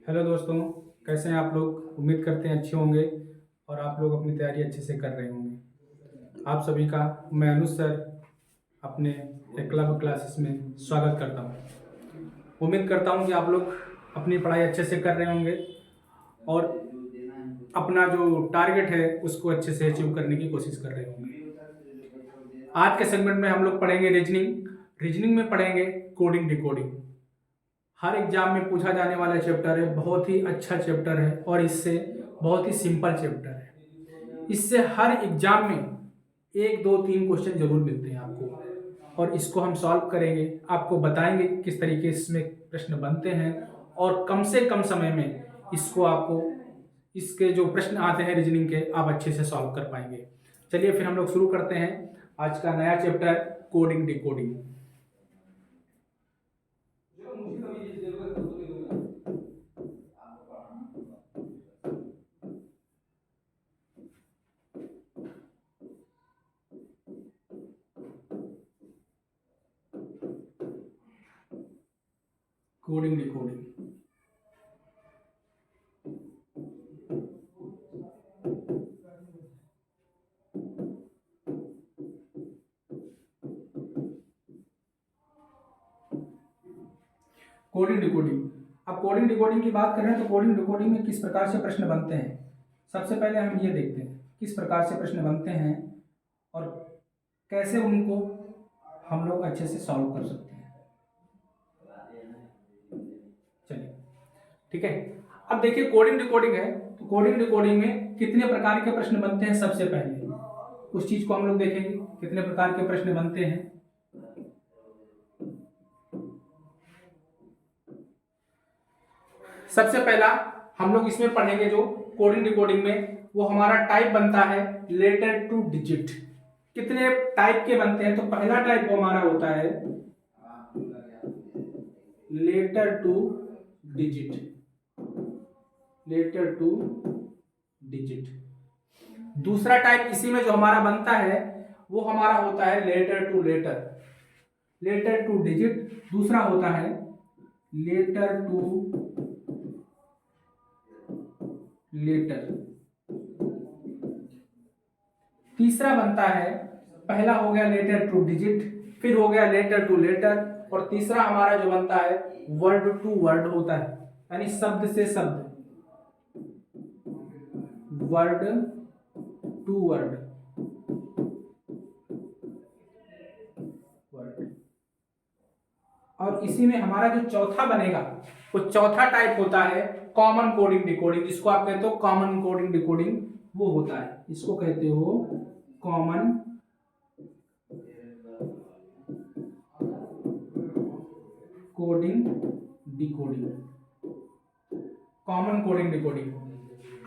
Hello दोस्तों, कैसे हैं आप लोग। उम्मीद करते हैं अच्छे होंगे और आप लोग अपनी तैयारी अच्छे से कर रहे होंगे। आप सभी का मैं अनुज सर अपने क्लब क्लासेस में स्वागत करता हूं। उम्मीद करता हूं कि आप लोग अपनी पढ़ाई अच्छे से कर रहे होंगे और अपना जो टारगेट है उसको अच्छे से अचीव करने की कोशिश कर रहे होंगे। आज के सेगमेंट में हम लोग पढ़ेंगे रीजनिंग में पढ़ेंगे कोडिंग डिकोडिंग। हर एग्जाम में पूछा जाने वाला चैप्टर है, बहुत ही अच्छा चैप्टर है और इससे बहुत ही सिंपल चैप्टर है। इससे हर एग्जाम में 1 2 3 क्वेश्चन जरूर मिलते हैं आपको और इसको हम सॉल्व करेंगे, आपको बताएंगे किस तरीके से इसमें प्रश्न बनते हैं और कम से कम समय में इसको आपको इसके जो प्रश्न आते हैं रीजनिंग के आप अच्छे से सॉल्व कर पाएंगे। चलिए फिर हम लोग शुरू करते हैं आज का नया chapter coding decoding. Coding decoding coding decoding. अब कोडिंग डिकोडिंग की बात करें तो कोडिंग डिकोडिंग में किस प्रकार से प्रश्न बनते हैं, सबसे पहले हम ये देखते हैं किस प्रकार से प्रश्न बनते हैं और कैसे उनको हम लोग अच्छे से सॉल्व कर सकते हैं। चलिए ठीक है। अब देखिए कोडिंग डिकोडिंग है तो कोडिंग डिकोडिंग में कितने प्रकार के प्रश्न बनते हैं, सबसे पहले उस चीज को हम लोग देखेंगे कितने प्रकार के प्रश्न बनते हैं। सबसे पहला हम लोग इसमें पढ़ेंगे जो कोडिंग डिकोडिंग में वो हमारा टाइप बनता है लेटर टू डिजिट। कितने टाइप के बनते हैं तो पहला टाइप वो हमारा होता है letter to digit. Letter to digit. दूसरा टाइप इसी में जो हमारा बनता है वो हमारा होता है letter to letter. Letter to digit दूसरा होता है लेटर टू लेटर। तीसरा बनता है, पहला हो गया लेटर टू डिजिट, फिर हो गया लेटर टू लेटर और तीसरा हमारा जो बनता है वर्ड टू वर्ड होता है, यानी शब्द से शब्द, वर्ड टू वर्ड। और इसी में हमारा जो चौथा बनेगा वो चौथा टाइप होता है कॉमन कोडिंग डिकोडिंग, जिसको आप कहते हो कॉमन कोडिंग डिकोडिंग, वो होता है, इसको कहते हो common coding decoding. Common coding decoding.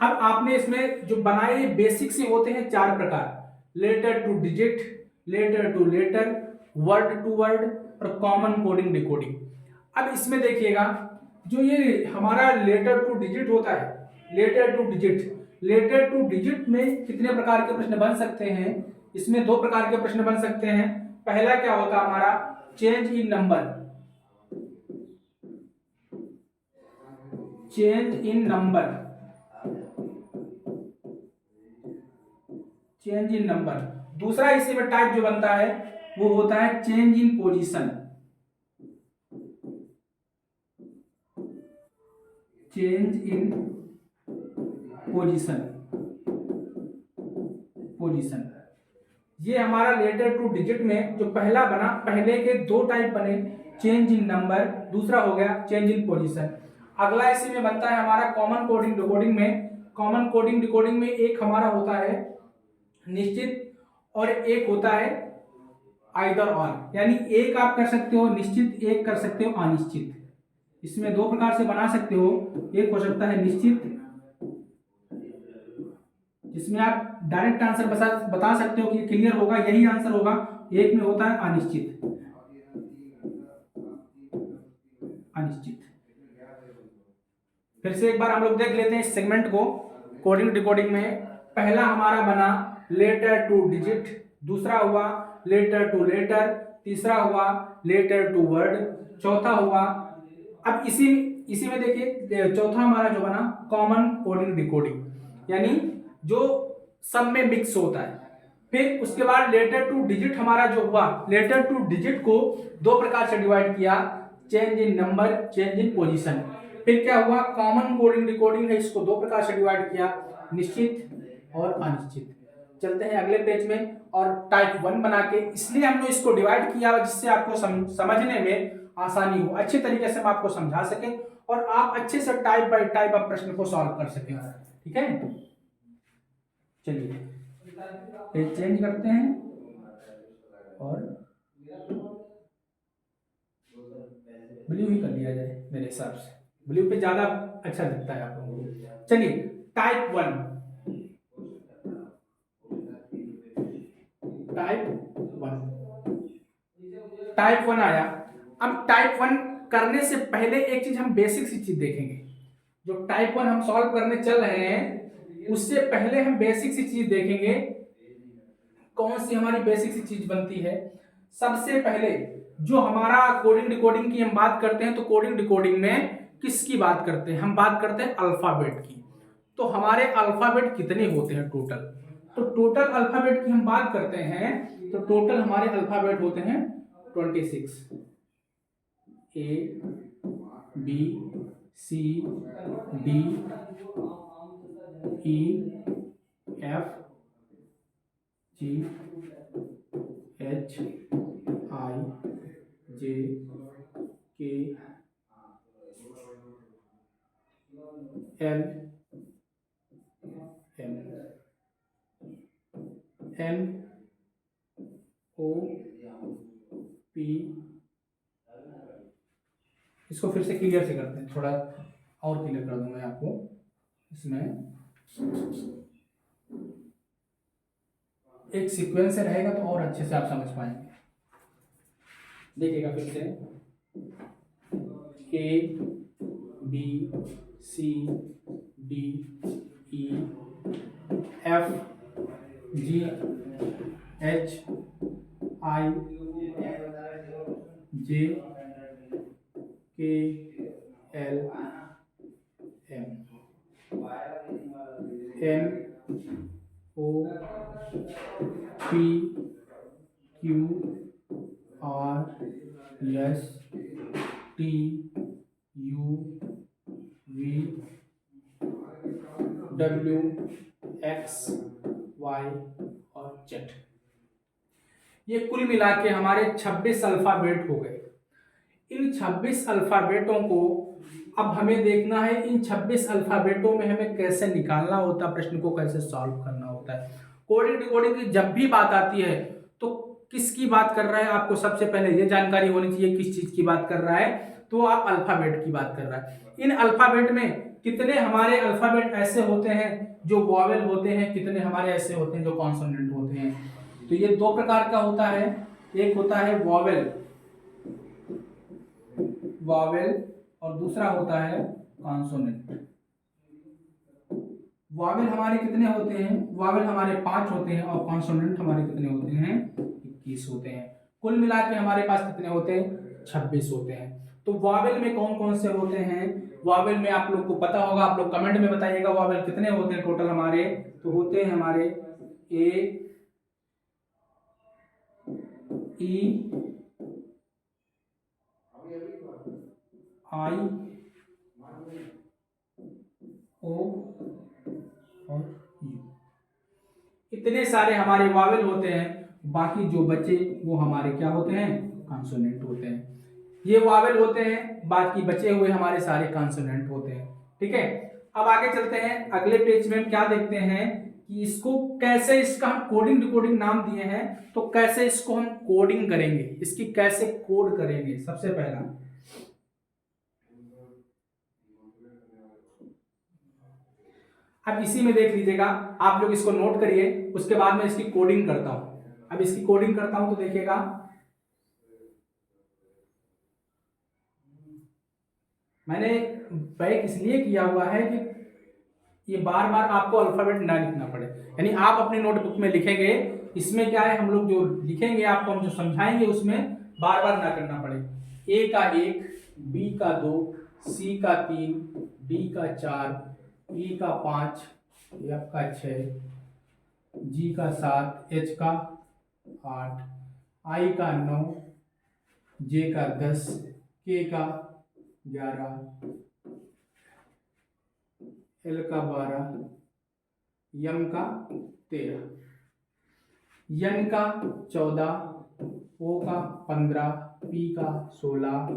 अब आपने इसमें जो बनाए बेसिक से होते हैं 4 प्रकार, letter to digit, letter to letter, word to word और कॉमन कोडिंग डिकोडिंग। अब इसमें देखिएगा जो ये हमारा लेटर टू डिजिट होता है, letter to digit, letter to digit में कितने प्रकार के प्रश्न बन सकते हैं, इसमें 2 प्रकार के प्रश्न बन सकते हैं। पहला क्या होता है हमारा change in number, change in number, change in number. दूसरा इसी में टाइप जो बनता है वो होता है change in position, change in position, position. ये हमारा लेटर टू डिजिट में जो पहला बना, पहले के 2 टाइप बने, चेंज इन नंबर, दूसरा हो गया चेंज इन पोजीशन। अगला इसी में बनता है हमारा कॉमन कोडिंग डिकोडिंग में। कॉमन कोडिंग डिकोडिंग में एक हमारा होता है निश्चित और एक होता है आइदर और, यानी एक आप कर सकते हो निश्चित, एक कर सकते हो अनिश्चित। इसमें 2 प्रकार से बना सकते हो, एक हो सकता है निश्चित जिसमें आप डायरेक्ट आंसर बता सकते हो कि क्लियर होगा यही आंसर होगा, एक में होता है अनिश्चित, अनिश्चित। फिर से एक बार हम लोग देख लेते हैं इस सेगमेंट को कोडिंग डिकोडिंग में। पहला हमारा बना लेटर टू डिजिट, दूसरा हुआ लेटर टू लेटर, तीसरा हुआ लेटर टू वर्ड, चौथा हुआ अब इसी में देखिए चौथा हमारा जो बना कॉमन कोडिंग डिकोडिंग, यानी जो सब में मिक्स होता है। फिर उसके बाद लेटर टू डिजिट हमारा जो हुआ, लेटर टू डिजिट को दो प्रकार से डिवाइड किया, change in number, change in position. फिर क्या हुआ, कॉमन कोडिंग डिकोडिंग है, इसको दो प्रकार से डिवाइड किया, निश्चित और अनिश्चित। चलते हैं अगले पेज में, और टाइप 1 बना के, इसलिए हमने इसको डिवाइड किया जिससे आपको समझने में आसानी हो, अच्छे तरीके से हम आपको समझा सके और आप अच्छे से टाइप बाय टाइप आप प्रश्न को सॉल्व कर सकें। ठीक है, चलिए पेज चेंज करते हैं और ब्लू ही कर लिया जाए, मेरे हिसाब से ब्लू पे ज्यादा अच्छा दिखता है आप लोगों को। चलिए टाइप 1, टाइप 1 आया। अब टाइप 1 करने से पहले एक चीज हम बेसिक सी चीज देखेंगे, जो टाइप 1 हम सॉल्व करने चल रहे हैं उससे पहले हम बेसिक सी चीज देखेंगे। कौन सी हमारी बेसिक सी चीज बनती है, सबसे पहले जो हमारा कोडिंग डिकोडिंग की हम बात करते हैं, तो कोडिंग डिकोडिंग में किसकी बात करते हैं, हम बात करते हैं अल्फाबेट की। तो हमारे अल्फाबेट कितने होते हैं टोटल, तो टोटल अल्फाबेट की हम बात करते हैं, तो टोटल हमारे अल्फाबेट होते हैं 26, A B C D E F G H I J K L M N O P। इसको फिर से क्लियर से करते हैं, थोड़ा और क्लियर कर दूंगा आपको। इसमें एक सीक्वेंस से रहेगा तो और अच्छे से आप समझ पाएंगे। देखिएगा फिर से, A B C D E F G H I J K L M N O P Q R S T U V W X Y और Z। ये कुल मिला के हमारे 26 अल्फाबेट हो गए। इन 26 अल्फाबेटों को अब हमें देखना है, इन 26 अल्फाबेटों में हमें कैसे निकालना होता है, प्रश्न को कैसे सॉल्व करना होता है। कोडिंग डिकोडिंग की जब भी बात आती है तो किसकी बात कर रहा है, आपको सबसे पहले ये जानकारी होनी चाहिए किस चीज की बात कर रहा है, तो आप अल्फाबेट की बात कर रहा है। इन अल्फाबेट में कितने हमारे अल्फाबेट ऐसे होते हैं जो वॉवेल होते हैं, कितने हमारे ऐसे होते हैं जो कॉन्सोनेंट होते हैं। तो ये दो प्रकार का होता है, एक होता है वॉवेल और दूसरा होता है कॉन्सोनेंट। वॉवेल हमारे कितने होते हैं, वॉवेल हमारे 5 होते हैं और कॉन्सोनेंट हमारे कितने होते हैं, 21 होते हैं। कुल मिला के हमारे पास कितने होते हैं, 26 होते हैं। तो वॉवेल में कौन कौन से होते हैं, वॉवेल में आप लोग को पता होगा, आप लोग कमेंट में बताइएगा वॉवेल कितने होते हैं टोटल हमारे। तो होते हैं हमारे ए ई आई ओ और यू, इतने सारे हमारे वावेल होते हैं। बाकी जो बचे वो हमारे क्या होते हैं, कॉन्सोनेंट होते हैं। ये वावेल होते हैं, बाकी बचे हुए हमारे सारे कॉन्सोनेंट होते हैं। ठीक है, अब आगे चलते हैं, अगले पेज में हम क्या देखते हैं कि इसको कैसे, इसका हम कोडिंग डिकोडिंग नाम दिए हैं, तो कैसे इसको हम कोडिंग करेंगे, इसकी कैसे कोड करेंगे। सबसे पहला अब इसी में देख लीजिएगा, आप लोग इसको नोट करिए, उसके बाद मैं इसकी कोडिंग करता हूं। अब इसकी कोडिंग करता हूं तो देखिएगा, मैंने बैक इसलिए किया हुआ है कि ये बार बार आपको अल्फाबेट ना लिखना पड़े, यानी आप अपने नोटबुक में लिखेंगे, इसमें क्या है, हम लोग जो लिखेंगे आपको हम जो समझाएंगे उसमें बार बार ना करना पड़े। ए का 1, बी का 2, सी का 3, डी का 4, ई का 5, एफ का 6, जी का 7, एच का 8, आई का 9, जे का 10, के का 11, एल का 12, यम का 13, एन का 14, ओ का 15, पी का 16,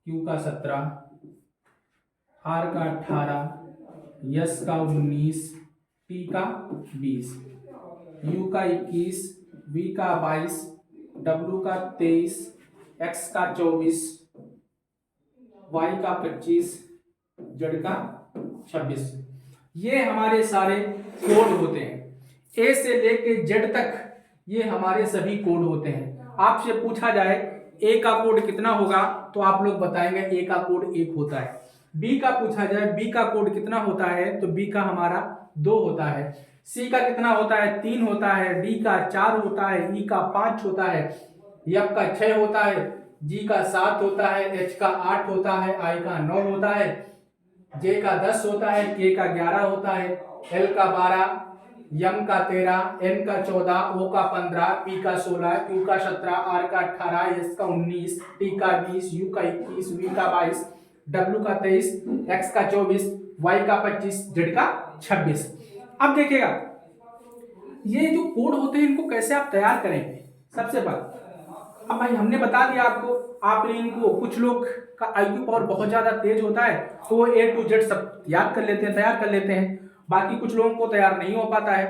क्यू का 17, आर का 18, यस का 19, टी का 20, यू का 21, वी का 22, डब्ल्यू का 23, एक्स का 24, वाई का 25, जेड का 26। ये हमारे सारे कोड होते हैं। ए से लेके जेड तक ये हमारे सभी कोड होते हैं। आपसे पूछा जाए ए का कोड कितना होगा तो आप लोग बताएंगे ए का कोड 1 होता है। बी का पूछा जाए बी का कोड कितना होता है तो बी का हमारा 2 होता है। सी का कितना होता है 3 होता है। डी का 4 होता है। ई का 5 होता है। एफ का 6 होता है। जी का 7 होता है। एच का 8 होता है। आई का 9 होता है। जे का 10 होता है। के का 11 होता है। एल का 12, यम का 13, एन का 14, ओ का 15, पी का 16, क्यू का 17, आर का 18, एस का 19, टी का 20, यू का 21, वी का 22, डब्ल्यू का 23, एक्स का 24, वाई का 25, जेड का 26। अब देखिएगा ये जो कोड होते हैं इनको कैसे आप तैयार करेंगे। सबसे पहले अब भाई हमने बता दिया आपको, आप इनको कुछ लोग का आईक्यू पावर बहुत ज्यादा तेज होता है तो वो ए टू जेड सब याद कर लेते हैं, तैयार कर लेते हैं। बाकी कुछ लोगों को तैयार नहीं हो पाता है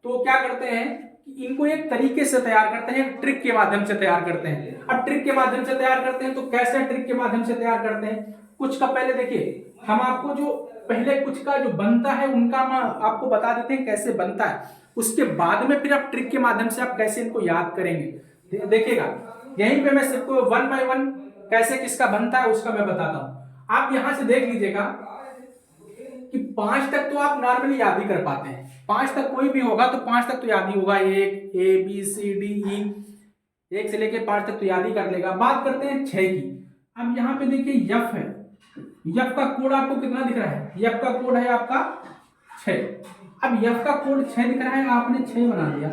तो क्या करते हैं कि इनको एक तरीके से तैयार करते हैं, ट्रिक के माध्यम से तैयार करते हैं। अब ट्रिक के माध्यम से तैयार करते हैं तो कैसे ट्रिक के माध्यम से तैयार करते हैं। कुछ का पहले देखिए हम आपको जो पहले कुछ का जो बनता है उनका हम आपको बता देते हैं कैसे बनता है। उसके बाद में फिर आप ट्रिक के माध्यम से आप कैसे इनको याद करेंगे। देखिएगा यहीं पे मैं सबको 1 बाय 1 कैसे किसका बनता है उसका मैं बताता हूं। आप यहां से देख लीजिएगा कि 5 तक तो आप नॉर्मली याद ही कर पाते हैं। 5 तक कोई भी होगा तो 5 तक तो याद ही होगा। 1 A B C D E 1 से लेके 5 तक तो याद ही कर लेगा। बात करते हैं 6 की। अब यहाँ पे देखिए यफ है। यफ का कोड आपको कितना दिख रहा है। यफ का कोड है आपका 6। अब यफ का कोड 6 दिख रहा है, आपने 6 बना दिया।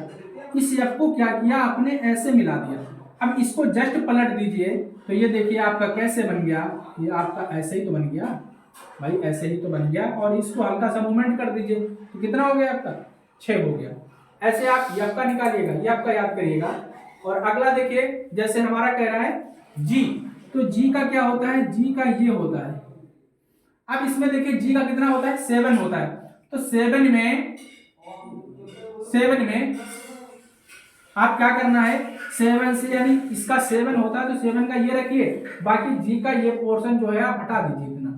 इस यफ को क्या किया आपने ऐसे मिला दिया। अब इसको जस्ट पलट दीजिए तो ये देखिए आपका कैसे बन गया। ये आपका ऐसे ही तो बन गया भाई, ऐसे ही तो बन गया। और इसको हल्का सा मूवमेंट कर दीजिए तो कितना हो गया आपका 6 हो गया। ऐसे आप यफ का निकालिएगा, ये आपका याद करिएगा। और अगला देखिए जैसे हमारा कह रहा है जी, तो जी का क्या होता है, जी का ये होता है। अब इसमें देखिए जी का कितना होता है 7 होता है। तो 7 में आप क्या करना है 7 से, यानी इसका 7 होता है तो 7 का ये रखिए, बाकी जी का ये पोर्शन जो है आप हटा दीजिए। इतना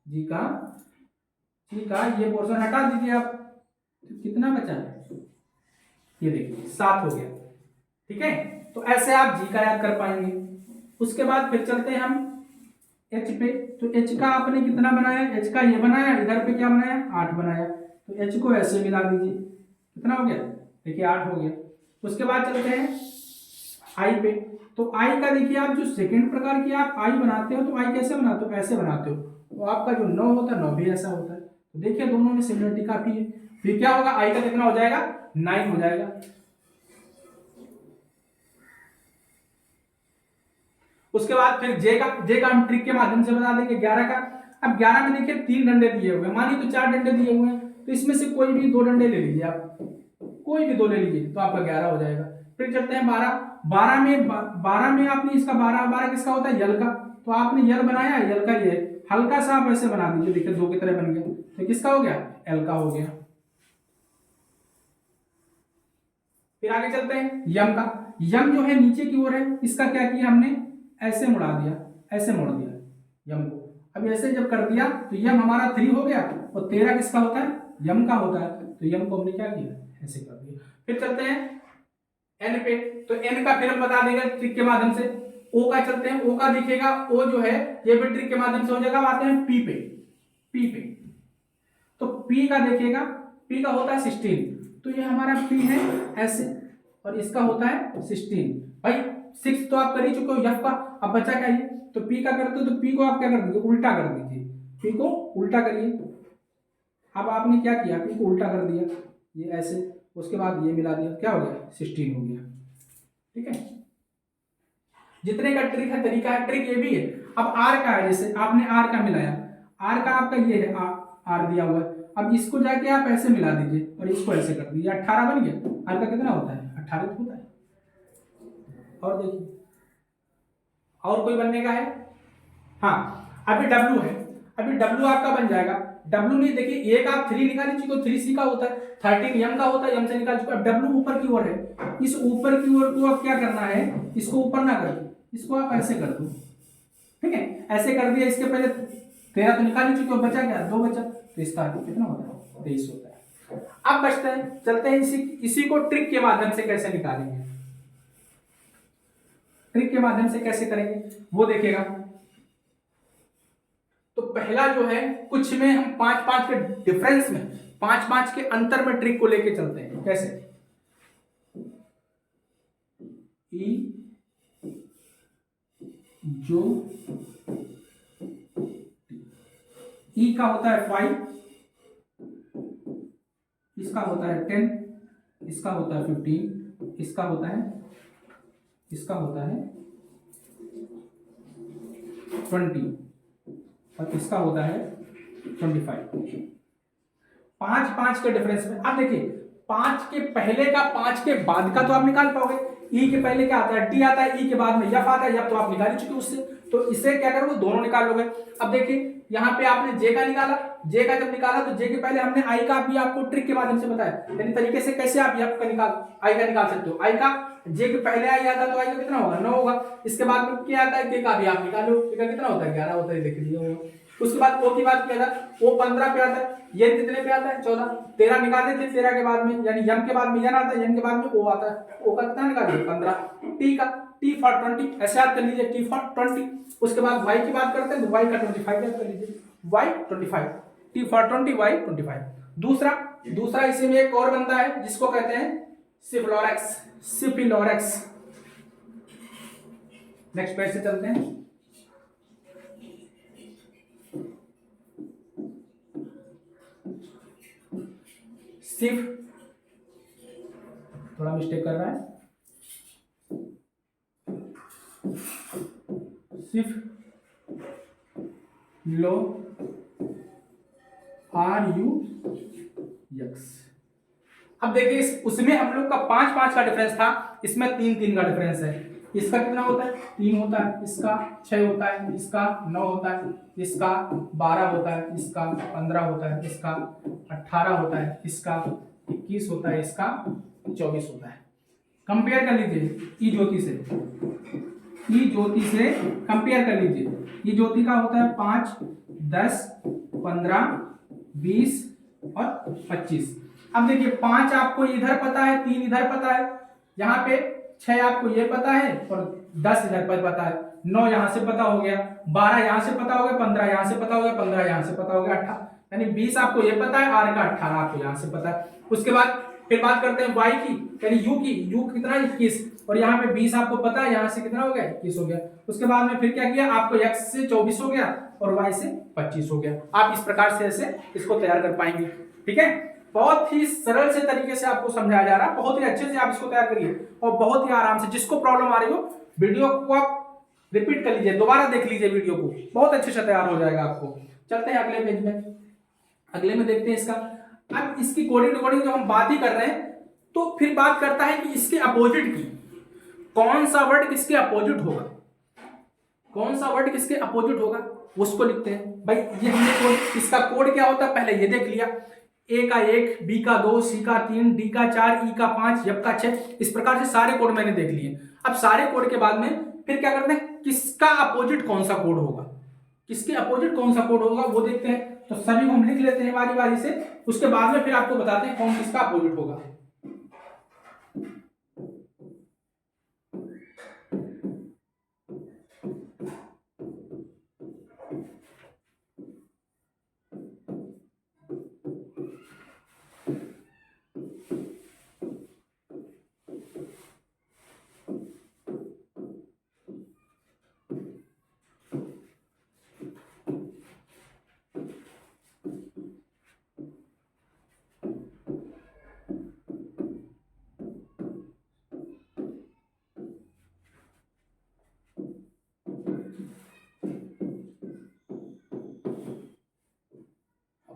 जी का ये पोर्शन हटा दीजिए आप। तो कितना बचा ये देखिए 7 हो गया। ठीक है, तो ऐसे आप जी का याद कर पाएंगे। उसके बाद फिर चलते हैं हम एच पे। तो एच का आपने कितना बनाया, एच का ये बनाया, इधर पे क्या बनाया 8 बनाया। तो एच को ऐसे मिला दीजिए, कितना हो गया देखिए 8 हो गया। उसके बाद चलते हैं आई पे। तो आई का देखिए आप जो सेकंड प्रकार की आप आई बनाते हो तो आई कैसे बनाते हो, ऐसे बनाते हो। तो आपका जो 9 होता है 9 भी ऐसा होता है। तो देखिए दोनों में सिमिलरिटी काफी है। फिर क्या होगा आई का कितना हो जाएगा 9 हो जाएगा। उसके बाद फिर जे का हम ट्रिक के माध्यम से बता देंगे 11 का। अब 11 में देखिए 3 डंडे दिए हुए हैं, मानिए तो 4 डंडे दिए हुए हैं, तो इसमें से कोई भी 2 डंडे ले लीजिए आप, कोई भी 2 ले लीजिए तो आपका 11 हो जाएगा। फिर चलते हैं 12 में आपने इसका 12 किसका होता है यल का। तो आपने यल बनाया, यल का ये हल्का सा आप ऐसे बना दीजिए, देखिए 2 की तरह बन गया। तो किसका हो गया एल का हो गया। फिर आगे चलते हैं यम का। यम जो है नीचे की ओर है, इसका क्या किया हमने ऐसे मुड़ा दिया, ऐसे मोड़ दिया यम को। अब ऐसे जब कर दिया तो यम हमारा 3 हो गया और 13 किसका होता है यम का होता है। तो यम को हमने क्या किया ऐसे कर दिया। फिर चलते हैं एन पे। तो एन का फिर हम बता देंगे ट्रिक के माध्यम से। ओ का चलते हैं, ओ का दिखेगा, ओ जो है ये भी ट्रिक के माध्यम से हो जाएगा। आते हैं पी पे। तो पी का देखिएगा, पी का होता है 16। तो ये हमारा पी है ऐसे और इसका होता है 16। भाई सिक्स तो आप कर ही चुके हो एफ का, अब बचा क्या ये, तो पी का करते हो तो पी को आप क्या कर दीजिए, उल्टा कर दीजिए, पी को उल्टा करिए। अब आपने क्या किया, पी को उल्टा कर दिया ये ऐसे, उसके बाद ये मिला दिया, क्या हो गया 16 हो गया। ठीक है, जितने का ट्रिक है तरीका है, ट्रिक ये भी है। अब आर का है, जैसे आपने आर का मिलाया, आर का आपका ये है आर दिया हुआ है, अब इसको जाके आप ऐसे मिला दीजिए और इसको ऐसे कर दीजिए, 18 बन गया। आर का कितना होता है 18 तो होता है। और देखिए और कोई बनने का है, हाँ अभी डब्ल्यू है, अभी डब्ल्यू आपका बन जाएगा, डब्ल्यू नहीं देखिए एक आप 3 निकाल चुके हो, 3 सी का होता है, 13 एम का होता है, एम से निकाल चुके हो। अब डब्ल्यू ऊपर की ओर है, इस ऊपर की ओर को अब क्या करना है, इसको ऊपर ना कर, इसको आप ऐसे कर दो। ठीक है, ऐसे कर दिया, इसके पहले 13 तो निकाल ही चुके हो, बचा क्या 2 बचा, तो इसका कितना होता है 23 होता है। अब बचते हैं, चलते हैं इसी को ट्रिक के माध्यम से कैसे निकालेंगे, ट्रिक के माध्यम से कैसे करेंगे वो देखिएगा। तो पहला जो है, कुछ में हम 5-5 के डिफरेंस में, 5-5 के अंतर में ट्रिक को लेके चलते हैं। कैसे, ई जो ई का होता है 5, इसका होता है 10, इसका होता है 15, इसका होता है 20 और इसका होता है 25। 5-5 के डिफरेंस में। अब देखिए 5 के पहले का 5 के बाद का तो आप निकाल पाओगे, ई के पहले क्या आता है टी आता है, ई के बाद में एफ आता है, एफ तो आप निकाल ही चुके उससे, तो इसे क्या करोगे दोनों निकाल लोगे। अब देखिए यहाँ पे आपने जे का निकाला, जे का जब निकाला तो जे के पहले हमने आई का भी आपको ट्रिक के माध्यम से बताया, यानी तरीके से कैसे आप एफ का आई का निकाल सकते हो। आई का जे के पहले आई आता तो आई का कितना होगा 9 होगा, इसके बाद में क्या आता है के का भी आप निकालो, के का कितना होता है 11 होता है, देख लीजिए। उसके बाद ओ की बात किया था, वो 15 पे आता है, ये कितने पे आता है 14, 13 निकालने थे, 13 के बाद में यानी यम के बाद में यन आता है, यन के बाद में ओ आता है, ओ का कितना निकालिए 15, टी का टी फॉर 20 ऐसे याद कर लीजिए, टी फॉर 20। उसके बाद वाई की बात करते हैं तो वाई का 25 याद कर लीजिए, वाई 25, टी फॉर 20 वाई 25। दूसरा इसी में एक और बनता है जिसको कहते हैं सिफिलोरेक्स, सिफिलोरेक्स। नेक्स्ट पेज से चलते हैं। सिफ, थोड़ा मिस्टेक कर रहा है, सिफ लो RUX। अब देखिए उसमें हम लोग का 5-5 का डिफरेंस था, इसमें 3-3 का डिफरेंस है। इसका कितना होता है 3 होता है, इसका 6 होता है, इसका 9 होता है, इसका 12 होता है, इसका 15 होता है, इसका 18 होता है, इसका 21 होता है, इसका 24 होता है। कंपेयर कर लीजिए ई ज्योति से, ई ज्योति से कंपेयर कर लीजिए। ई ज्योति का होता है 5, 10, 15, 20 और 25। अब देखिए 5 आपको इधर पता है, 3 इधर पता है, यहाँ पे 6 आपको ये पता है और 10 इधर पर पता है, 9 यहाँ से पता हो गया, 12 यहाँ से पता हो गया, 15 यहाँ से पता हो गया, 15 यहाँ से पता हो गया, 18 यानी 20 आपको ये पता है, आर का 18 आपको यहाँ से पता है। उसके बाद फिर बात करते हैं वाई की, यानी यू की, यू कितना 21 और यहाँ पे 20 आपको पता है, यहाँ से कितना हो गया 21 हो गया। उसके बाद में फिर क्या किया आपको एक्स से 24 हो गया और वाई से 25 हो गया। आप इस प्रकार से ऐसे इसको तैयार कर पाएंगे। ठीक है, बहुत ही सरल से तरीके से आपको समझाया जा रहा है, बहुत ही अच्छे से आप इसको तैयार करिए और बहुत ही आराम से। जिसको प्रॉब्लम आ रही हो वीडियो को आप रिपीट कर लीजिए, दोबारा देख लीजिए वीडियो को, बहुत अच्छे से तैयार हो जाएगा आपको। चलते हैं अगले पेज में, अगले में देखते हैं इसका। अब इसकी कोडिंग रिकॉर्डिंग जो हम बात ही कर रहे हैं, तो फिर बात करता है कि इसके अपोजिट की, कौन सा वर्ड किसके अपोजिट होगा, कौन सा वर्ड किसके अपोजिट होगा उसको लिखते हैं। भाई ये हमने कोड, इसका कोड क्या होता है पहले ये देख लिया, ए का 1, बी का 2, सी का 3, डी का 4, ई का 5, एफ का 6, इस प्रकार से सारे कोड मैंने देख लिए। अब सारे कोड के बाद में फिर क्या करते हैं, किसका अपोजिट कौन सा कोड होगा, किसके अपोजिट कौन सा कोड होगा वो देखते हैं। तो सभी को हम लिख लेते हैं बारी बारी से, उसके बाद में फिर आपको बताते हैं कौन किसका अपोजिट होगा।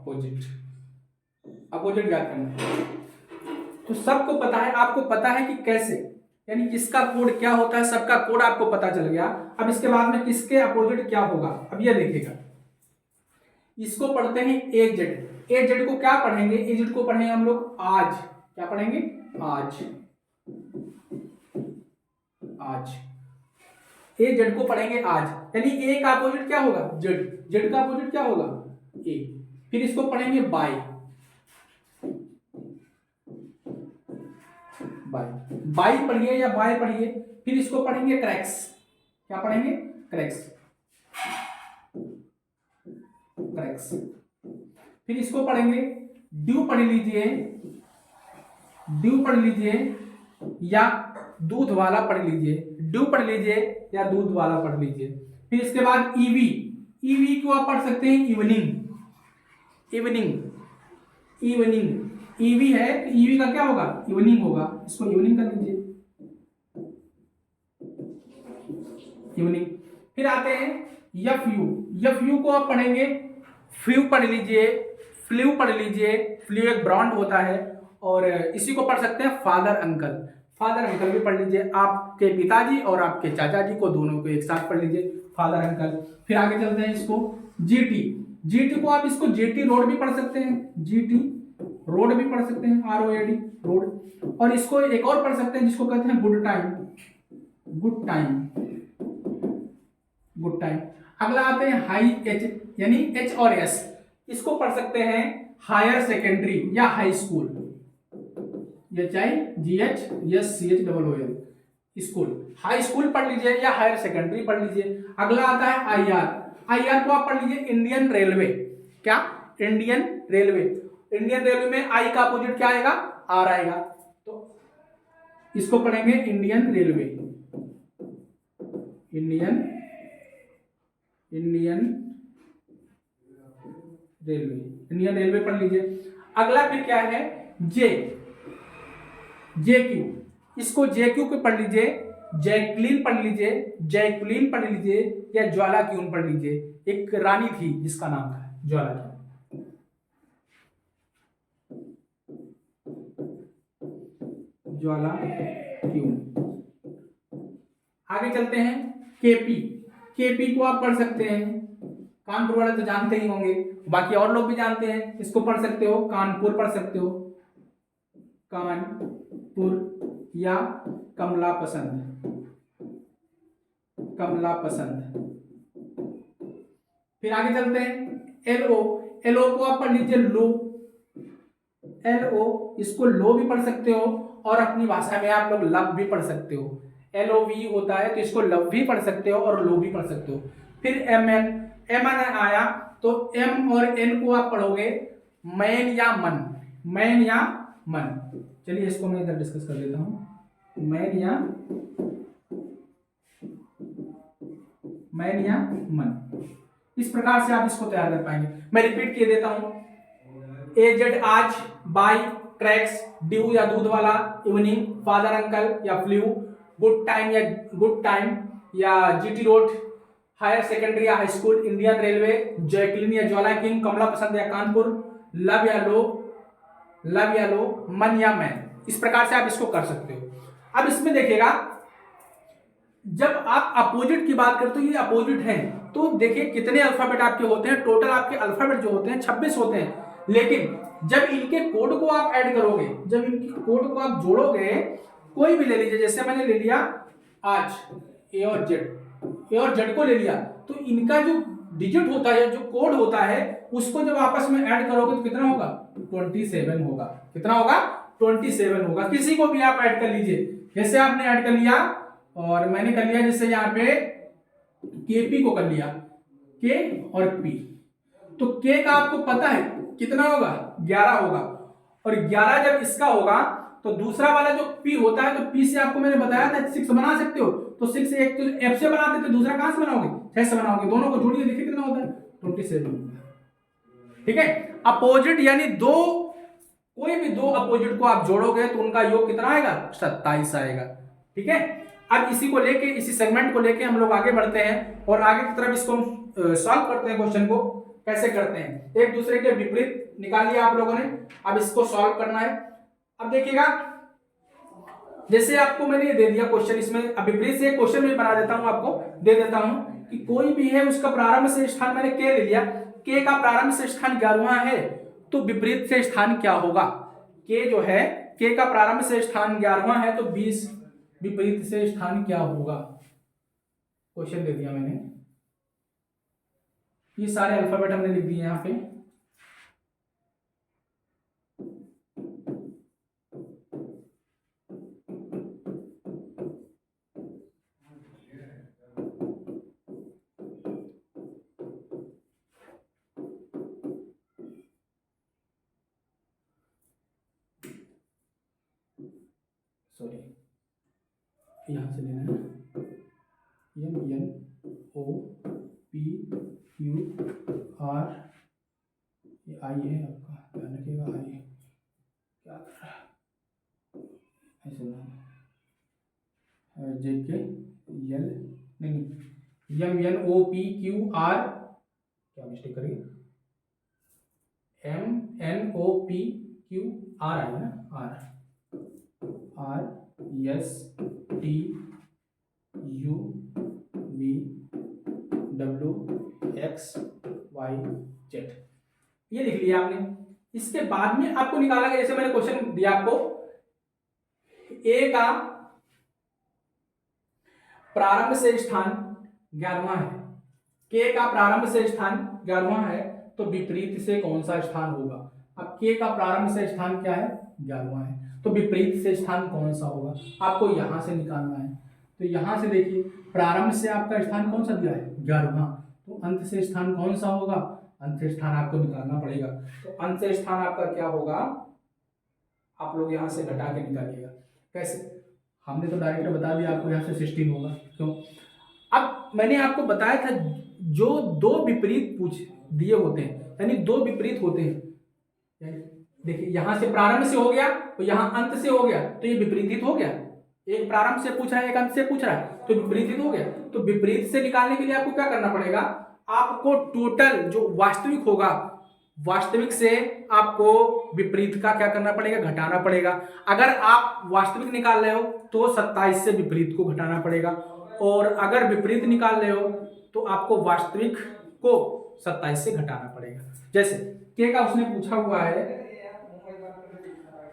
अपोजिट, अपोजिट ज्ञात करना है। तो सबको पता है, आपको पता है कि कैसे, यानी किसका कोड क्या होता है, सबका कोड आपको पता चल गया। अब इसके बाद में किसके अपोजिट क्या होगा, अब ये देखिएगा। इसको पढ़ते हैं ए जेड। ए जेड को क्या पढ़ेंगे, ए जेड को पढ़ेंगे हम लोग आज। क्या पढ़ेंगे, आज। आज ए जेड को पढ़ेंगे आज, यानी ए का अपोजिट क्या होगा, जेड। जेड का अपोजिट क्या होगा, ए। फिर इसको पढ़ेंगे बाय। बाय, बाय पढ़िए या बाय पढ़िए। फिर इसको पढ़ेंगे क्रैक्स। क्या पढ़ेंगे, क्रैक्स, क्रैक्स। फिर इसको पढ़ेंगे ड्यू, पढ़ लीजिए, ड्यू पढ़ लीजिए या दूध वाला पढ़ लीजिए, ड्यू पढ़ लीजिए या दूध वाला पढ़ लीजिए। फिर इसके बाद ईवी, ईवी को आप पढ़ सकते हैं इवनिंग, इवनिंग, इवनिंग। ईवी है तो ईवी का क्या होगा, इवनिंग होगा, इसको इवनिंग कर लीजिए, इवनिंग। फिर आते हैं यफ यू, यफ यू को आप पढ़ेंगे फ्लू पढ़ लीजिए, फ्लू पढ़ लीजिए। फ्लू एक ब्रांड होता है, और इसी को पढ़ सकते हैं फादर अंकल, फादर अंकल भी पढ़ लीजिए। आपके पिताजी और आपके चाचा जी को, दोनों को एक साथ पढ़ लीजिए, फादर अंकल। फिर आगे चलते हैं इसको जीटी, जीटी को आप इसको जीटी रोड भी पढ़ सकते हैं, जीटी रोड भी पढ़ सकते हैं, ROAD रोड। और इसको एक और पढ़ सकते हैं जिसको कहते हैं good time, good time, good time. अगला आते हैं हाई एच, यानी एच और एस, इसको पढ़ सकते हैं हायर सेकेंडरी या high school, HIGHSCHOOL, school. High school पढ़ लीजिए या हायर सेकेंडरी पढ़ लीजिए। अगला आता है IR, IR को आप पढ़ लीजिए इंडियन रेलवे। क्या, इंडियन रेलवे। इंडियन रेलवे में आई का अपोजिट क्या आएगा, आर आएगा, तो इसको पढ़ेंगे Indian railway, Indian, Indian railway, Indian railway पढ़ लीजिए। अगला फिर क्या है, जे, JQ, इसको JQ को पढ़ लीजिए, जैकलीन पढ़ लीजिए, जैकलीन पढ़ लीजिए या ज्वाला क्यून पढ़ लीजिए। एक रानी थी जिसका नाम था ज्वाला क्यून। ज्वाला क्यून। आगे चलते हैं KP, KP को आप पढ़ सकते हैं, कानपुर वाले तो जानते ही होंगे, बाकी और लोग भी जानते हैं। इसको पढ़ सकते हो कानपुर पढ़ सकते हो, कानपुर या कमला पसंद, कमला पसंद। फिर आगे चलते हैं LO, LO को आप पढ़ लीजिए लो, LO, इसको लो भी पढ़ सकते हो और अपनी भाषा में आप लोग लव भी पढ़ सकते हो। LOV होता है तो इसको लव भी पढ़ सकते हो और लो भी पढ़ सकते हो। फिर MN, MN आया तो M और N को आप पढ़ोगे मैन या मन, मैन या मन। चलिए इसको मैं इधर डिस्कस कर लेता हूं, मैन या मन। इस प्रकार से आप इसको तैयार कर पाएंगे। मैं रिपीट किए देता हूं, AZ आज, बाय, क्रैक्स, ड्यू या दूध वाला, इवनिंग, फादर अंकल या फ्लू, गुड टाइम या गुड टाइम या GT रोड, हायर सेकेंडरी या high school, Indian railway, Jacqueline या ज्वाला किंग, कमला पसंद या कानपुर, लव या लो, लव या लो, मन या मैन। इस प्रकार से आप इसको कर सकते हो। अब इसमें देखिएगा, जब आप अपोजिट की बात करते हो, ये अपोजिट है, तो देखिए कितने अल्फाबेट आपके होते हैं। टोटल आपके अल्फाबेट जो होते हैं 26 होते हैं, लेकिन जब इनके कोड को आप ऐड करोगे, जब इनके कोड को आप जोड़ोगे, कोई भी ले लीजिए, जैसे मैंने ले लिया आज A और Z, A और Z को ले लिया, तो इनका जो डिजिट होता है, जो कोड होता है, उसको जब आपस में ऐड करोगे तो कितना होगा, 27 होगा। कितना होगा, 27 होगा। किसी को भी आप ऐड कर लीजिए, जैसे आपने ऐड कर लिया और मैंने कर लिया, जैसे यहाँ पे KP को कर लिया, K और P, तो K का आपको पता है कितना होगा, 11 होगा, और 11 जब इसका होगा तो दूसरा वाला जो P होता है, तो P से आपको मैंने बताया था 6 बना सकते हो, तो 6 से एक तो F से बनाते थे, दूसरा कहां से बनाओगे, 6 से बनाओगे। दोनों को जोड़िए, देखिए कितना होता है, 27। ठीक है, अपोजिट यानी दो, कोई भी दो अपोजिट को आप जोड़ोगे तो उनका योग कितना आएगा, 27 आएगा। ठीक है, अब इसी को लेके, इसी सेगमेंट को लेके हम लोग आगे बढ़ते हैं और आगे की तरफ इसको सॉल्व करते हैं क्वेश्चन को। कैसे करते हैं, एक दूसरे के विपरीत निकाल लिया आप लोगों ने। अब इसको सॉल्व करना है। अब देखिएगा, जैसे आपको मैंने ये दे दिया क्वेश्चन, इसमें अब विपरीत से क्वेश्चन भी बना देता हूं, आपको दे देता हूं कि कोई भी है उसका प्रारंभ से स्थान मैंने के ले लिया, के का प्रारंभ से स्थान 11वां है, तो विपरीत से स्थान क्या होगा। के जो है, के का प्रारंभ से स्थान 11वां है, तो 20 विपरीत से स्थान क्या होगा। क्वेश्चन दे दिया मैंने, ये सारे अल्फाबेट हमने लिख दिए यहाँ पे। सॉरी, यहां से लेना है, MNOPQR, ये आई है आपका, ध्यान रखिएगा, आई क्या कर रहा है, ऐसे JKL, नहीं, MNOPQR, क्या मिस्टेक करिए, MNOPQR आई है ना, RSTUVWXYZ, ये लिख लिया आपने। इसके बाद में आपको निकाला गया, जैसे मैंने क्वेश्चन दिया आपको, ए का प्रारंभ से स्थान 11वां है, के का प्रारंभ से स्थान 11वां है, तो विपरीत से कौन सा स्थान होगा। अब के का प्रारंभ से स्थान क्या है, 11वां है, तो विपरीत से स्थान कौन सा होगा, आपको यहां से निकालना है। तो यहां से देखिए, प्रारंभ से आपका स्थान कौन सा दिया है, 11वां, तो अंत से स्थान कौन सा होगा, अंत से स्थान आपको निकालना पड़ेगा। तो अंत से स्थान आपका क्या होगा, आप लोग यहां से घटा के निकालिएगा। कैसे, हमने तो डायरेक्ट बता दिया आपको, यहाँ से 16 होगा, क्यों। अब मैंने आपको बताया था, जो दो विपरीत पूछ दिए होते हैं, यानी दो विपरीत होते हैं, देखिए यहां से प्रारंभ से हो गया, तो यहां अंत से हो गया, तो ये विपरीत हो गया। एक प्रारंभ से पूछ रहा है, एक अंत से पूछ रहा है, तो विपरीत हो गया। तो विपरीत से निकालने के लिए आपको क्या करना पड़ेगा, आपको टोटल जो वास्तविक होगा, वास्तविक से आपको विपरीत का क्या करना पड़ेगा, घटाना पड़ेगा। अगर आप वास्तविक निकाल रहे हो तो 27 से विपरीत को घटाना पड़ेगा, और अगर विपरीत निकाल रहे हो तो आपको वास्तविक को 27 से घटाना पड़ेगा। जैसे के का उसने पूछा हुआ है,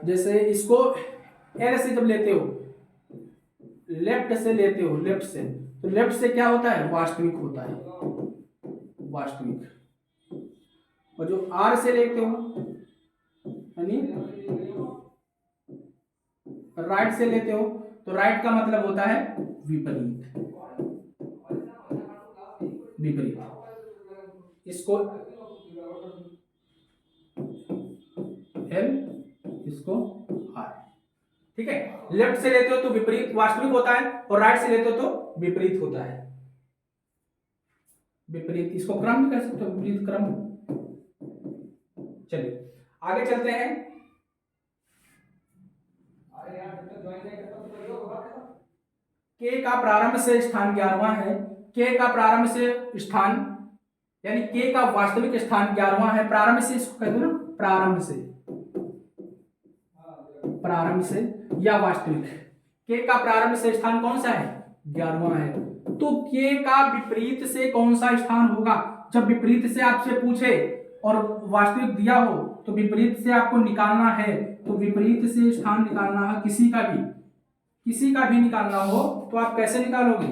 जैसे इसको एल से जब लेते हो, लेफ्ट से लेते हो, लेफ्ट से, तो लेफ्ट से क्या होता है, वास्तविक होता है, वास्तविक। और जो आर से लेते हो, यानी राइट से लेते हो, तो राइट का मतलब होता है विपरीत, विपरीत। इसको एल, इसको आर, ठीक है। लेफ्ट से लेते हो तो विपरीत वास्तविक होता है, और राइट से लेते हो तो विपरीत होता है, विपरीत। इसको क्रम भी कह सकते हो, विपरीत क्रम। चलिए आगे चलते हैं। के का प्रारंभ से स्थान 11वां है, के का प्रारंभ से स्थान, यानी के का वास्तविक स्थान 11वां है, प्रारंभ से इसको कहते हैं ना, प्रारंभ से, प्रारंभ से या वास्तविक। के का प्रारंभ से स्थान कौन सा है, 11वां है, तो के का विपरीत से कौन सा स्थान होगा। जब विपरीत से आपसे पूछे और वास्तविक दिया हो, तो विपरीत से आपको निकालना है, तो विपरीत से स्थान निकालना है, किसी का भी निकालना हो, तो आप कैसे निकालोगे,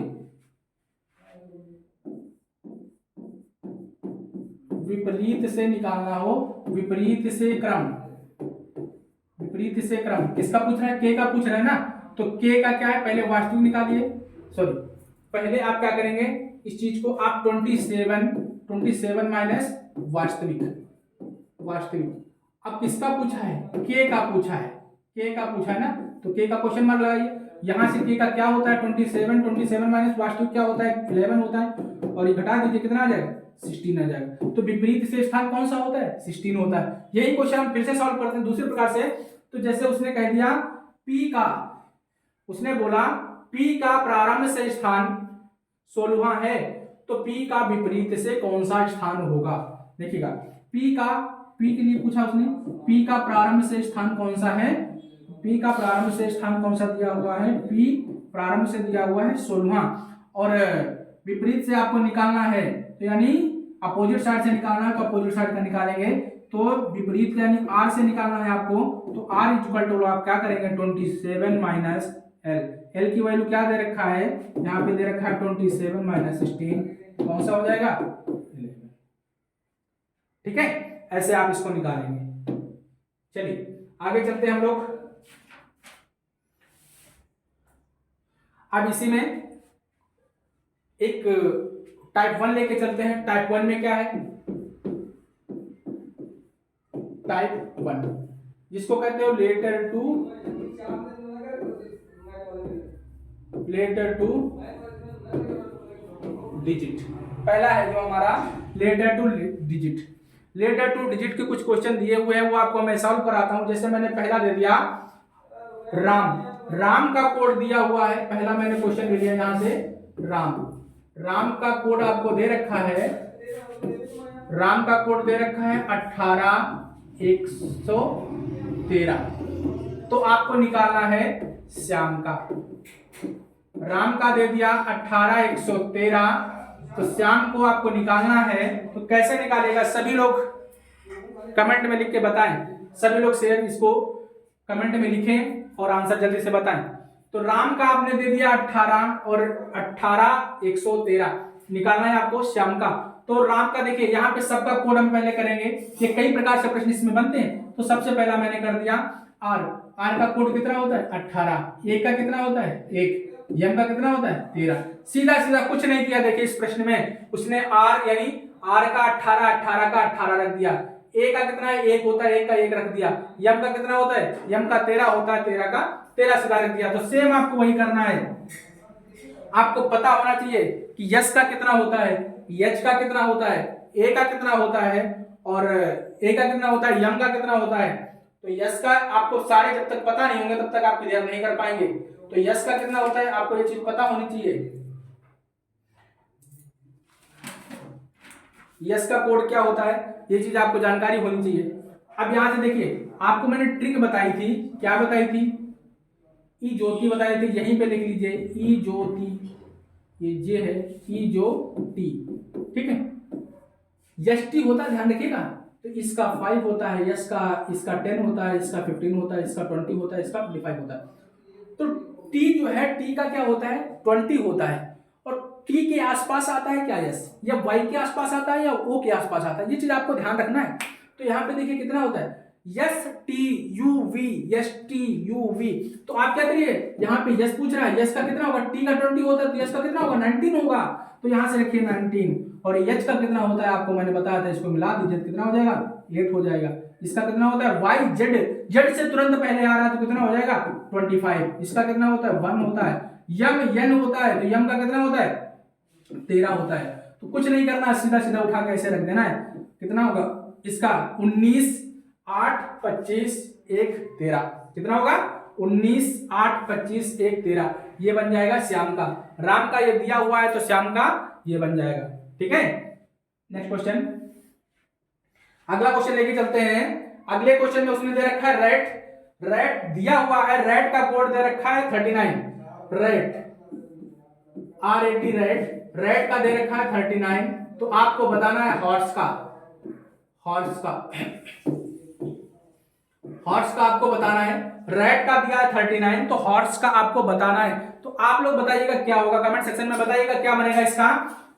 विपरीत से निकालना हो, विपरीत से क्रम, विपरीत से क्रम। किसका पूछ रहा है, के का पूछ रहा है ना, तो के का क्या है, पहले वास्तविक निकालिए, सॉरी, पहले आप क्या करेंगे, इस चीज को आप 27 माइनस वास्तविक, अब किसका पूछा है, के का पूछा है, के का पूछा है ना, तो के का क्वेश्चन मार्क लगाइए। यहां से के का क्या होता है, 27 माइनस वास्तविक क्या होता है, 11 होता है, और ये घटा दीजिए, कितना आ जाएगा, 16 आ जाएगा। तो विपरीत से स्थान कौन सा होता है, 16 होता है। यही क्वेश्चन हम फिर से सॉल्व करते हैं दूसरे प्रकार से। तो जैसे उसने कह दिया P का, उसने बोला P का प्रारंभ से स्थान 16वां है, तो P का विपरीत से कौन सा स्थान होगा। देखिएगा पी के लिए पूछा उसने, पी का प्रारंभ से स्थान कौन सा है, पी का प्रारंभ से स्थान कौन सा दिया हुआ है, पी प्रारंभ से दिया हुआ है 16, और विपरीत से आपको निकालना है, तो यानी अपोजिट साइड से निकालना है, तो अपोजिट साइड का निकालेंगे, तो विपरीत यानी आर से निकालना है आपको, तो आर इक्वल टू आप क्या करेंगे 27 माइनस एल की वैल्यू क्या दे रखा है, यहाँ पे दे रखा है 27 माइनस 16, कौन सा हो जाएगा 11। ठीक है, ऐसे आप इसको निकालेंगे। चलिए आगे चलते हैं हम लोग। अब इसी में एक टाइप 1 लेके चलते हैं। टाइप 1 में क्या है, टाइप 1 जिसको कहते हो लेटर टू डिजिट। पहला है जो हमारा letter to digit. Letter to digit के कुछ क्वेश्चन दिए हुए हैं, वो आपको मैं सॉल्व कराता हूं। जैसे मैंने पहला दे दिया राम का कोड दिया हुआ है, पहला मैंने क्वेश्चन ले लिया यहां से राम का कोड आपको दे रखा है, राम का कोड दे रखा है 18113, तो आपको निकालना है श्याम का। राम का दे दिया 18113, तो श्याम को आपको निकालना है, तो कैसे निकालेगा सभी लोग कमेंट में लिख के बताएं, सभी लोग शेयर इसको कमेंट में लिखें और आंसर जल्दी से बताएं। तो राम का आपने दे दिया 18 और 18113, निकालना है आपको श्याम का। तो राम का देखिए यहाँ पे सबका कोड हम पहले करेंगे, ये कई प्रकार से प्रश्न इसमें बनते हैं। तो सबसे पहला मैंने कर दिया आर का कोड कितना होता है 18, ए का कितना होता है 1, एम का कितना होता है 13। सीधा सीधा कुछ नहीं किया, देखिए इस प्रश्न में उसने आर यानी आर का 18 का 18 रख दिया, ए का कितना है 1 होता है, 1 का 1 रख दिया, एम का कितना होता है, एम का 13 होता है, 13 का 13 सीधा रख दिया। तो सेम आपको वही करना है। आपको पता होना चाहिए कि यस का कितना होता है, एच का कितना होता है, ए का कितना होता है और ए का कितना होता है, एम का कितना होता है। तो यस का आपको सारे जब तक पता नहीं होंगे तब तक आप क्लियर नहीं कर पाएंगे। तो यस का कितना होता है आपको ये चीज पता होनी चाहिए, यस का कोड क्या होता है ये चीज आपको जानकारी होनी चाहिए। अब यहां से देखिए आपको मैंने ट्रिक बताई थी, क्या बताई थी, ई ज्योति बताई थी, यहीं पे लिख लीजिए ई ज्योति, ये जे है ई ज्योति, ठीक है। यस टी होता है, ध्यान रखिएगा, तो इसका 5 होता है, यस का इसका 10 होता है, इसका 15 होता है, इसका 20 होता है, इसका 25 होता है। तो टी जो है टी का क्या होता है 20 होता है, और टी के आसपास आता है क्या यस, या वाई के आसपास आता है या ओ के आसपास आता है, ये चीज आपको ध्यान रखना है। तो यहाँ पे देखिए कितना होता है S T U V, S T U V. तो आप क्या करिए, यहाँ पे यस पूछ रहा है, यस का कितना होगा, टी का 20 होता है तो यस का कितना होगा 19 होगा, तो यहाँ से रखिए 19। और एच का कितना होता है आपको मैंने बताया था, इसको मिला दीजिए कितना हो जाएगा 8 हो जाएगा। इसका कितना होता है वाई जेड, जेड से तुरंत पहले आ रहा है तो कितना हो जाएगा 25। इसका कितना होता है 1 होता है। यम एन होता है, तो यम का कितना होता है 13 होता है। तो कुछ नहीं करना, सीधा सीधा उठा के ऐसे रख देना है, कितना होगा इसका 19 8 25 1 13, कितना होगा 19 8 25 1 13, ये बन जाएगा श्याम का। राम का ये दिया हुआ है तो श्याम का ये बन जाएगा, ठीक है। नेक्स्ट क्वेश्चन, अगला क्वेश्चन लेके चलते हैं। अगले क्वेश्चन में उसने दे रखा है रेट दिया हुआ है, रेट का कोड दे रखा है 39, रेट RAT रेट का दे रखा है 39। तो आपको बताना है हॉर्स का आपको बताना है। रेट का दिया है 39, तो हॉर्स का आपको बताना है। तो आप लोग बताइएगा क्या होगा, कमेंट सेक्शन में बताइएगा क्या बनेगा इसका।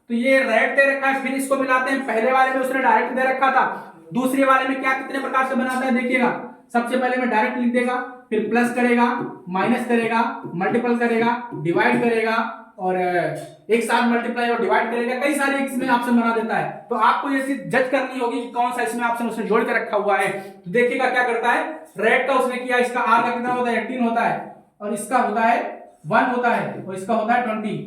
तो ये रेट दे रखा है, फिर इसको मिलाते हैं। पहले वाले में उसने डायरेक्ट दे रखा था, दूसरे वाले में क्या कितने प्रकार से बनाता है देखिएगा। सबसे पहले में डायरेक्ट लिख देगा, फिर प्लस करेगा, माइनस करेगा, मल्टीपल करेगा, डिवाइड करेगा, और एक साथ मल्टीप्लाई और डिवाइड करेगा, कई सारे इसमें ऑप्शन बना देता है। तो आपको ये चीज जज करनी होगी कि कौन सा इसमें ऑप्शन उसने जोड़ के रखा हुआ है। तो देखिएगा क्या करता है, रेट का उसने किया, इसका आर का कितना होता है 18 होता है, और इसका होता है 1 होता है, और इसका होता है 20।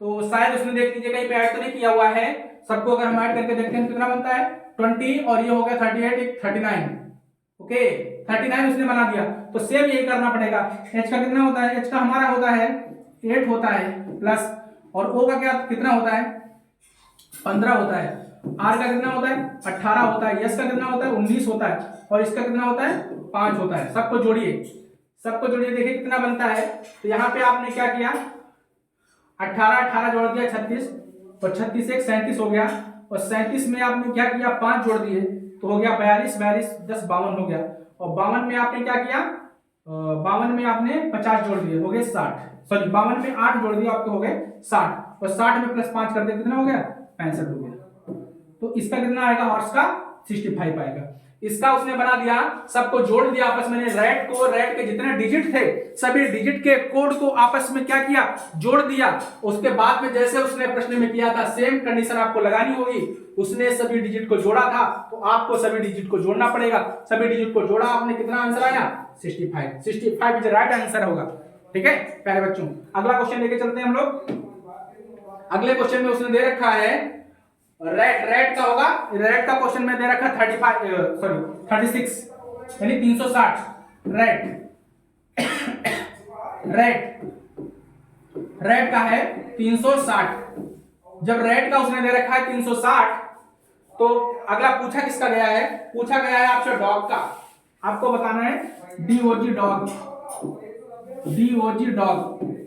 तो शायद उसने देख लीजिए कहीं पे ऐड तो नहीं किया हुआ है, सबको अगर हम ऐड करके देखते हैं कितना बनता है 20, और ये हो गया 38 39, ओके 39 उसने बना दिया। तो सेम यही करना पड़ेगा। एच का कितना होता है, एच का हमारा होता है 8 होता है प्लस, और ओ का क्या कितना होता है 15 होता है, आर का कितना होता है 18 होता है, यस का कितना होता है 19 होता है, और इसका कितना होता है 5 होता है। सबको जोड़िए, सबको जोड़िए, देखिए कितना बनता है। तो यहाँ पे आपने क्या किया, 18 18 जोड़ दिया 36, और 36 एक 37 हो गया, और 37 में आपने क्या किया 5 जोड़ दिए तो हो गया 42, 42 10 52 हो गया, और 52 में आपने क्या किया 52 में आपने 50 जोड़ दिए हो गए 60, सॉरी 52 में 8 जोड़ दिए आपके हो गए 60, और 60 में प्लस 5 कर दिया कितना हो गया 65 हो गया। तो इसका कितना आएगा, हॉर्स का 65 आएगा। इसका उसने बना दिया, सबको जोड़ दिया आपस में, रेड को, रेड के जितने डिजिट थे सभी डिजिट के कोड को आपस में क्या किया, जोड़ दिया। उसके बाद में जैसे उसने प्रश्न में किया था सेम कंडीशन आपको लगानी होगी। उसने सभी डिजिट को जोड़ा था तो आपको सभी डिजिट को जोड़ना पड़ेगा। सभी डिजिट को जोड़ा आपने, कितना आंसर आया 65। 65 इज राइट आंसर होगा। ठीक है प्यारे बच्चों, अगला क्वेश्चन लेके चलते हैं हम लोग। अगले क्वेश्चन में उसने दे रखा है रेड का होगा, रेड का क्वेश्चन में दे रखा 36 यानी 360 रेड का है 360। जब रेड का उसने दे रखा है 360 तो अगला पूछा किसका गया है, पूछा गया है आपसे डॉग का। आपको बताना है डीओजी डॉग,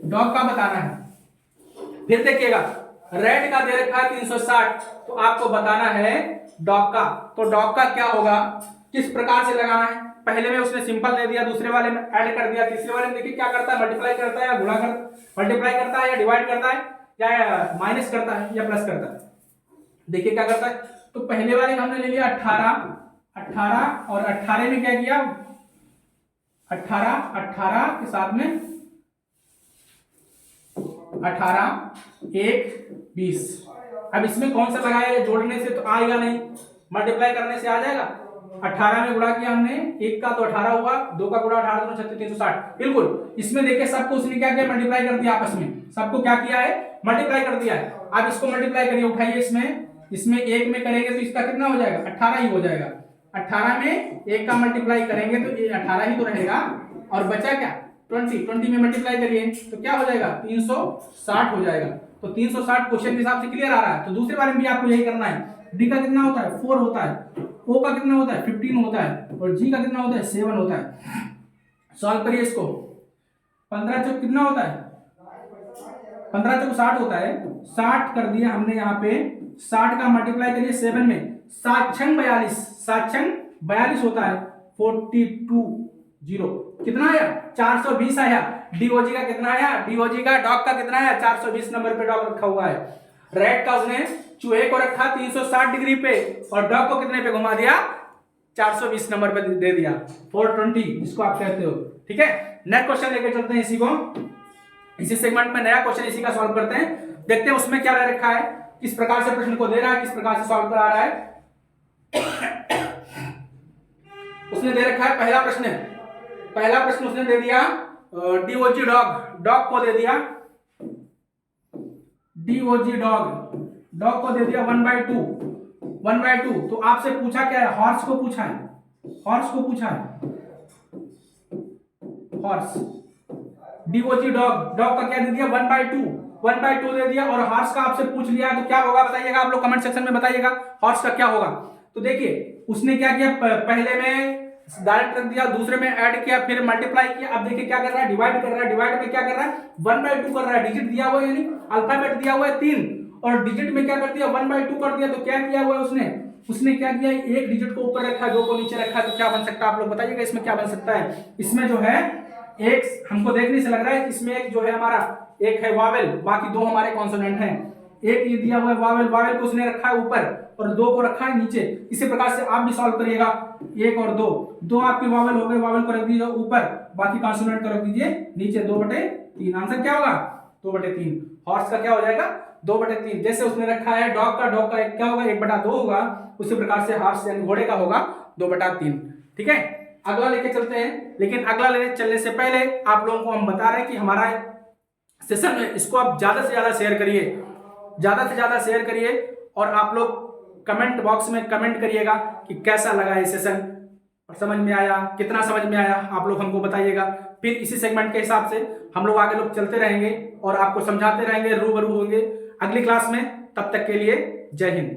डॉग का बताना है। फिर देखिएगा रेड का दे रखा है 360 तो आपको बताना है डॉग का। तो डॉग का क्या होगा, किस प्रकार से लगाना है। पहले में उसने सिंपल दे दिया, दूसरे वाले में ऐड कर दिया, तीसरे वाले में देखिए क्या करता है, मल्टीप्लाई करता है या गुणा कर, मल्टीप्लाई करता है या डिवाइड करता है या माइनस करता है या प्लस करता है। देखिए क्या करता है, तो पहले वाले में हमने ले लिया 18 और 18 में क्या किया 18 के साथ में 18 1 20। अब इसमें कौन सा लगाया, जोड़ने से तो आएगा नहीं, मल्टीप्लाई करने से आ जाएगा। 18 में गुणा किया हमने, एक का तो 18 हुआ, दो का गुणा 18 36 360 बिल्कुल। इसमें देखिए सबको उसने क्या किया, मल्टीप्लाई कर दिया आपस में, सबको क्या किया है मल्टीप्लाई कर दिया है। अब इसको मल्टीप्लाई करिए, उठाइए, इसमें एक में करेंगे तो इसका कितना हो जाएगा 18 ही हो जाएगा। 18 में एक का मल्टीप्लाई करेंगे तो ये 18 ही तो रहेगा, और बचा क्या 20 में मल्टीप्लाई करिए तो क्या हो जाएगा 360 हो जाएगा। तो 360 क्वेश्चन के हिसाब से क्लियर आ रहा है। तो दूसरे बारे में भी आपको यही करना है। डी का कितना होता है 4 होता है, ओ का कितना होता है 15 होता है, और जी का कितना होता है 7 होता है। सॉल्व करिए इसको, 15 चौक कितना होता है 15 चौक 60 होता है, 60 कर दिया हमने यहाँ पे, 60 का मल्टीप्लाई करिए 7 में, 7 छंग 42 होता है, 420 कितना आया 420 आया। डीओजी का कितना आया, डीओजी का डॉग का कितना आया 420 नंबर पे डॉग रखा हुआ है। रेड का उसने चूहे को रखा 360 डिग्री पे और डॉग को कितने पे घुमा दिया 420 नंबर पे दे दिया, 420 जिसको आप कहते हो। ठीक है, नेक्स्ट क्वेश्चन लेके चलते हैं इसी को, इसी सेगमेंट में नया क्वेश्चन इसी का सॉल्व करते हैं। देखते हैं उसमें क्या दे रखा है, किस प्रकार से प्रश्न को दे रहा है, किस प्रकार से सॉल्व करा रहा है। उसने दे रखा है पहला प्रश्न उसने दे दिया डीओजी डॉग को दे दिया, डीओजी डॉग को दे दिया 1/2। तो आपसे पूछा क्या है, हॉर्स को पूछा है, हॉर्स। डीओजी डॉग का क्या दे दिया 1/2 दे दिया, और हॉर्स का आपसे पूछ लिया तो क्या होगा बताइएगा, आप लोग कमेंट सेक्शन में बताइएगा हॉर्स का क्या होगा। तो देखिए उसने क्या किया, पहले में डायरेक्ट रख दिया, दूसरे में ऐड किया, फिर मल्टीप्लाई किया। अब देखिए क्या कर रहा है, डिवाइड कर रहा है। डिवाइड में क्या कर रहा है 1/2 कर रहा है, डिजिट दिया हुआ है यानी अल्फाबेट दिया हुआ है 3, और डिजिट में क्या कर दिया 1/2 कर दिया। तो क्या किया हुआ है उसने क्या किया, एक डिजिट को ऊपर रखा है, दो को नीचे रखा है। तो क्या बन सकता है आप लोग बताइएगा, इसमें क्या बन सकता है। इसमें जो है एक हमको देखने से लग रहा है, इसमें एक जो है हमारा एक है वावेल, बाकी दो हमारे कॉन्सोनेंट हैं। एक ये दिया हुआ है वावेल को उसने रखा है ऊपर और दो को रखा है नीचे। इसी प्रकार से आप भी सॉल्व करिएगा, एक और दो आपके वावेल हो गए, वावेल को रख दीजिए ऊपर, बाकी कॉन्सोनेंट को रख दीजिए नीचे। 2/3 आंसर क्या होगा 2/3। हॉर्स का क्या हो जाएगा 2/3। जैसे उसने रखा है डॉग का एक क्या होगा 1/2 होगा, उसी प्रकार से हॉर्स यानी घोड़े का होगा 2/3। ठीक है, अगला लेके चलते हैं। लेकिन अगला लेने चलने से पहले आप लोगों को हम बता रहे हैं कि हमारा सेशन में इसको आप ज्यादा से ज्यादा शेयर करिए, और आप लोग कमेंट बॉक्स में कमेंट करिएगा कि कैसा लगा ये सेशन, और समझ में आया, कितना समझ में आया आप लोग हमको बताइएगा। फिर इसी सेगमेंट के हिसाब से हम लोग आगे लोग चलते रहेंगे और आपको समझाते रहेंगे, रूबरू होंगे अगली क्लास में। तब तक के लिए जय हिंद।